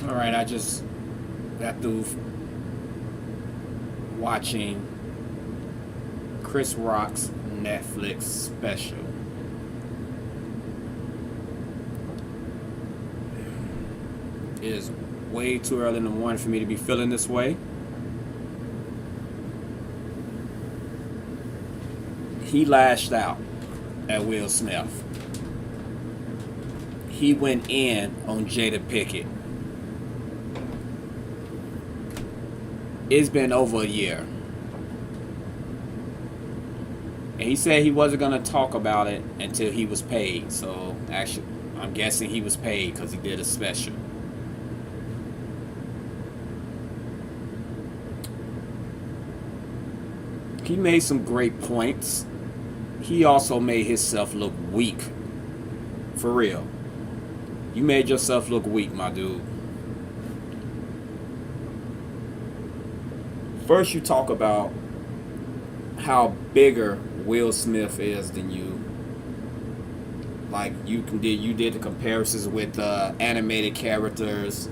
All right, I just got through watching Chris Rock's Netflix special. It is way too early in the morning for me to be feeling this way. He lashed out at Will Smith. He went in on Jada Pinkett. It's been over a year. And he said he wasn't going to talk about it until he was paid. So, actually, I'm guessing he was paid because he did a special. He made some great points. He also made himself look weak. For real. You made yourself look weak, my dude. First, you talk about how bigger Will Smith is than you. Like you did the comparisons with animated characters.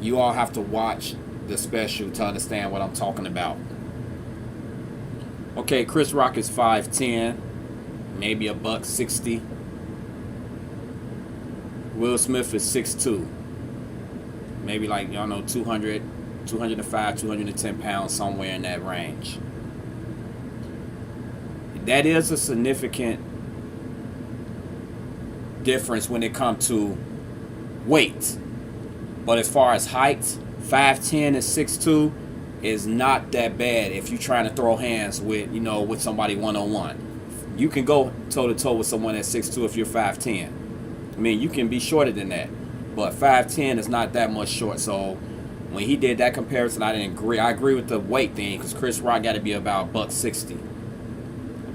You all have to watch the special to understand what I'm talking about. Okay, Chris Rock is 5'10", maybe a buck 60. Will Smith is 6'2", maybe like, y'all know, 200, 205, 210 pounds, somewhere in that range. That is a significant difference when it comes to weight. But as far as height, 5'10" and 6'2" is not that bad if you're trying to throw hands with, with somebody one-on-one. You can go toe-to-toe with someone at 6'2" if you're 5'10". I mean, you can be shorter than that. But 5'10" is not that much short. So when he did that comparison, I didn't agree. I agree with the weight thing because Chris Rock got to be about buck 60,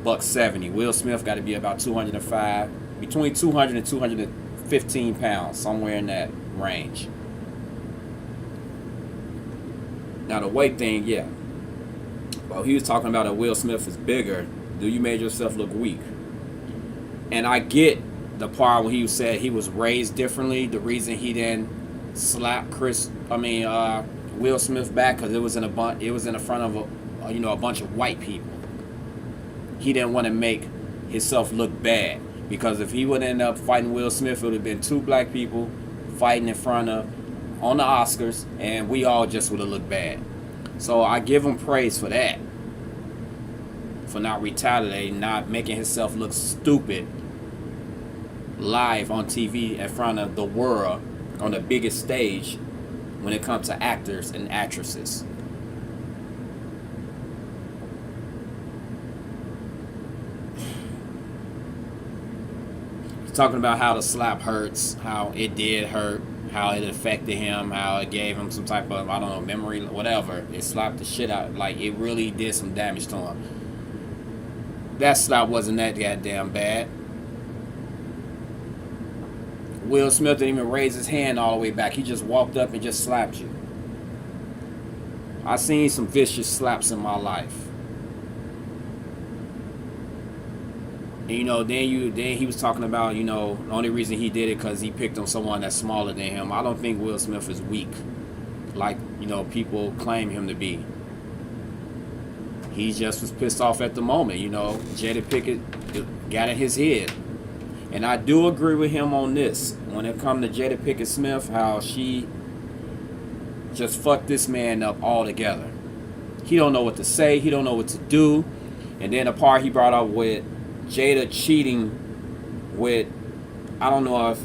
buck 70. Will Smith got to be about 205, between 200 and 215 pounds, somewhere in that range. Now the weight thing, yeah. Well, he was talking about that Will Smith is bigger. Do you made yourself look weak? And I get the part when he said he was raised differently. The reason he didn't slap Will Smith back because it was in the front of a bunch of white people. He didn't want to make himself look bad because if he would end up fighting Will Smith, it would have been two black people fighting in front of on the Oscars, and we all just would have looked bad. So I give him praise for that, for not retaliating, not making himself look stupid live on TV in front of the world on the biggest stage when it comes to actors and actresses. He's talking about how the slap hurts, how it did hurt, how it affected him, how it gave him some type of, memory, whatever. It slapped the shit out. Like, it really did some damage to him. That slap wasn't that goddamn bad. Will Smith didn't even raise his hand all the way back. He just walked up and just slapped you. I've seen some vicious slaps in my life. And, then he was talking about, the only reason he did it because he picked on someone that's smaller than him. I don't think Will Smith is weak like, people claim him to be. He just was pissed off at the moment, Jada Pinkett got in his head. And I do agree with him on this. When it comes to Jada Pinkett Smith, how she just fucked this man up altogether. He don't know what to say. He don't know what to do. And then the part he brought up with Jada cheating with, I don't know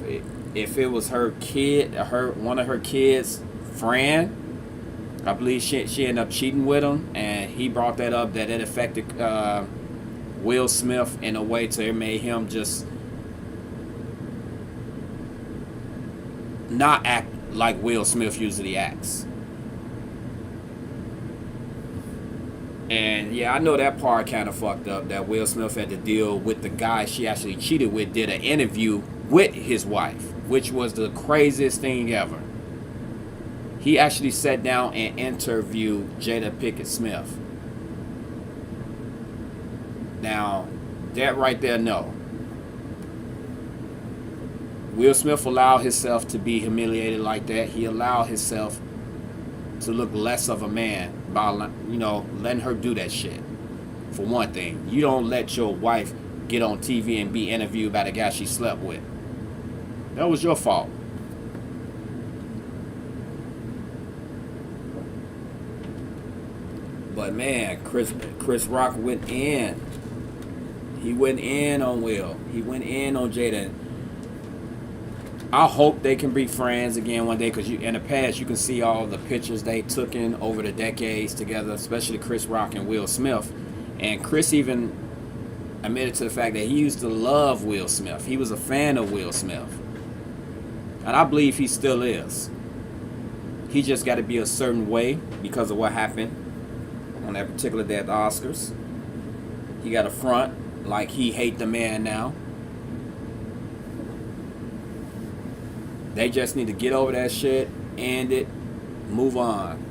if it was her kid, one of her kids' friend. I believe she ended up cheating with him, and he brought that up that it affected Will Smith in a way to it made him just not act like Will Smith usually acts. And yeah, I know that part kind of fucked up, that Will Smith had to deal with the guy she actually cheated with, did an interview with his wife, which was the craziest thing ever. He actually sat down and interviewed Jada Pinkett Smith. Now, that right there, no. Will Smith allowed himself to be humiliated like that. He allowed himself to look less of a man by, letting her do that shit. For one thing, you don't let your wife get on TV and be interviewed by the guy she slept with. That was your fault. But man, Chris Rock went in. He went in on Will. He went in on Jada. I hope they can be friends again one day, because in the past you can see all the pictures they took in over the decades together, especially Chris Rock and Will Smith. And Chris even admitted to the fact that he used to love Will Smith. He was a fan of Will Smith. And I believe he still is. He just got to be a certain way because of what happened on that particular day at the Oscars. He got a front like he hate the man now. They just need to get over that shit, end it, move on.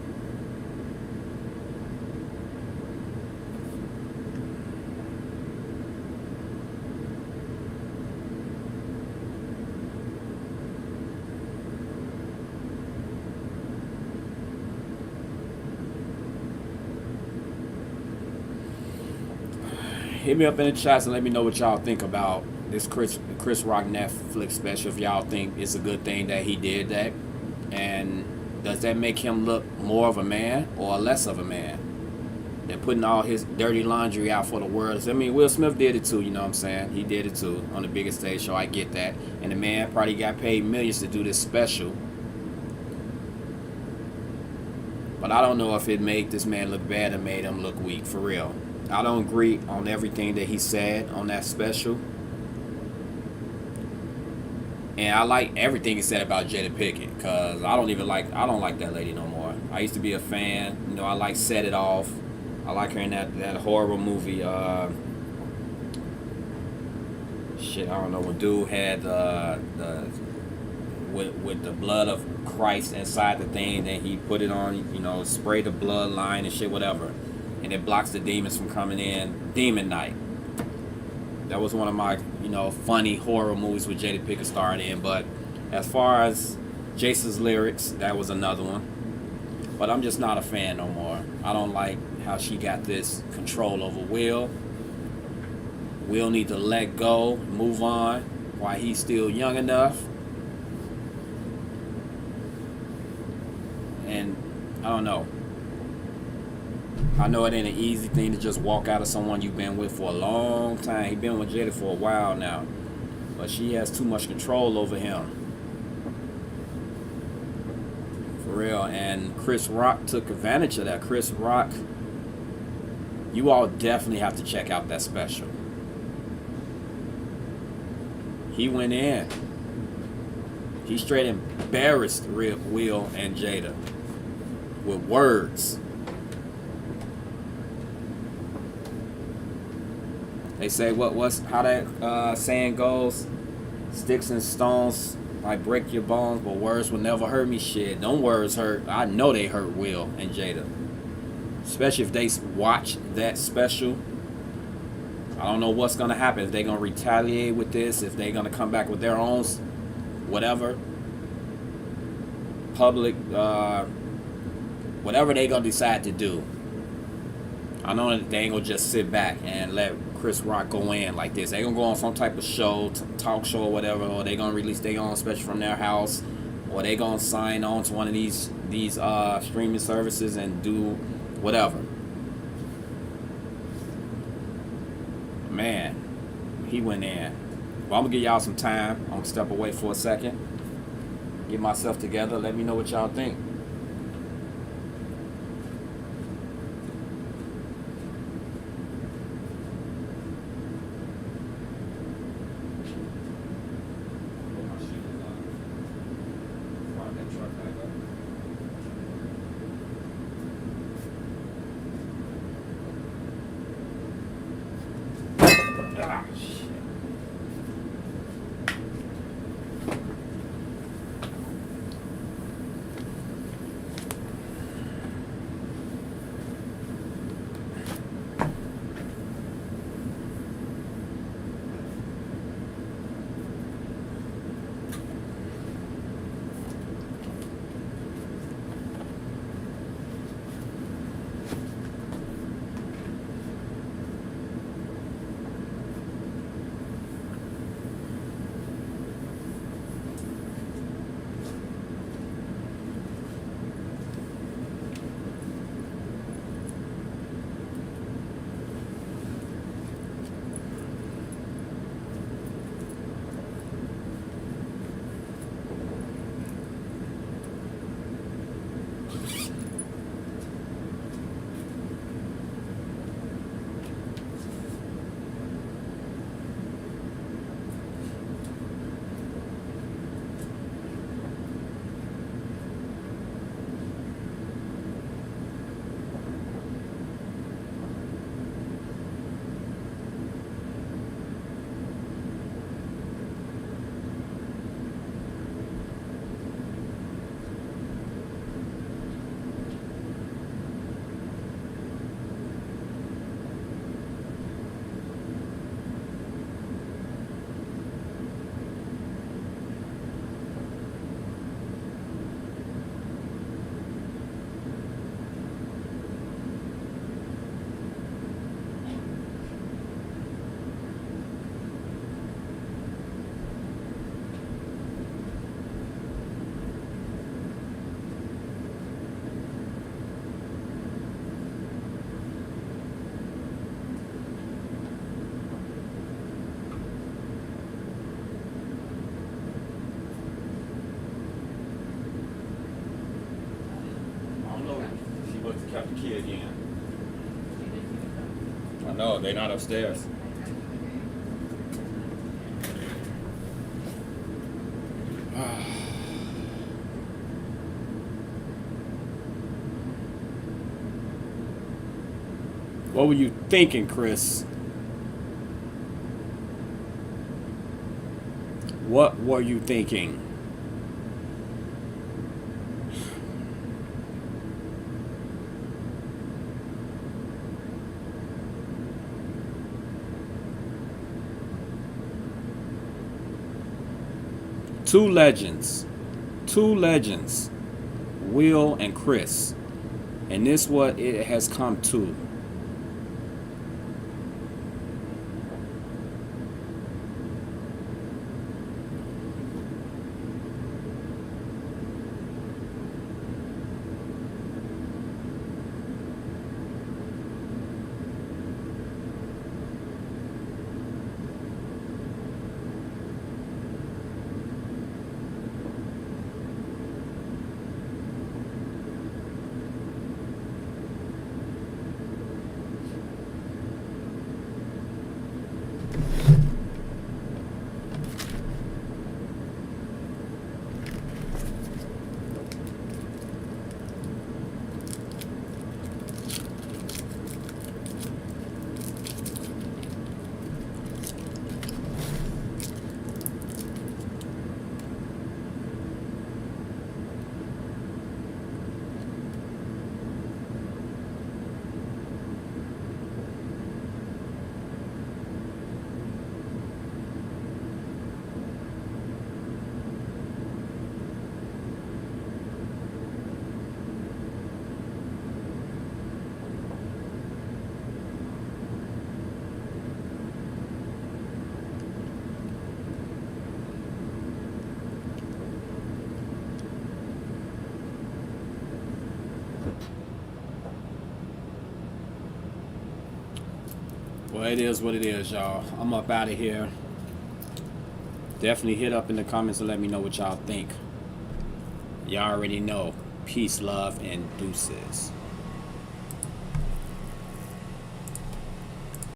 Hit me up in the chats and let me know what y'all think about this Chris Rock Netflix special. If y'all think it's a good thing that he did that, and does that make him look more of a man or less of a man? They're putting all his dirty laundry out for the world. I mean, Will Smith did it too, you know what I'm saying? He did it too on the biggest stage show. I get that. And the man probably got paid millions to do this special. But I don't know if it made this man look bad or made him look weak, for real. I don't agree on everything that he said on that special. And I like everything he said about Jada Pinkett, because I don't like that lady no more. I used to be a fan. You know, I like Set It Off. I like her in that horrible movie. I don't know, when dude had with the blood of Christ inside the thing, then he put it on, spray the blood line and shit, whatever. And it blocks the demons from coming in. Demon Night. That was one of my, funny horror movies with Jada Pinkett starred in. But as far as Jason's lyrics, that was another one. But I'm just not a fan no more. I don't like how she got this control over Will. Will need to let go, move on, while he's still young enough. And I don't know. I know it ain't an easy thing to just walk out of someone you've been with for a long time. He's been with Jada for a while now. But she has too much control over him. For real. And Chris Rock took advantage of that. Chris Rock, you all definitely have to check out that special. He went in. He straight embarrassed Will and Jada with words. They say how that saying goes, sticks and stones might break your bones, but words will never hurt me. Shit, them words hurt. I know they hurt Will and Jada, especially if they watch that special. I don't know what's gonna happen. If they're gonna retaliate with this, if they're gonna come back with their own whatever public whatever they gonna decide to do. I know that they ain't gonna just sit back and let Chris Rock go in like this. They gonna go on some type of show, talk show or whatever, or they gonna release their own special from their house, or they gonna sign on to one of these streaming services and do whatever. Man, he went in. Well, I'm gonna give y'all some time. I'm gonna step away for a second, get myself together. Let me know what y'all think. Ah, shit. must have kept the kids in. I know, they're not upstairs. What were you thinking, Chris? What were you thinking? Two legends, Will and Chris, and this what it has come to. Well, it is what it is, y'all. I'm up out of here. Definitely hit up in the comments and let me know what y'all think. Y'all already know. Peace, love, and deuces.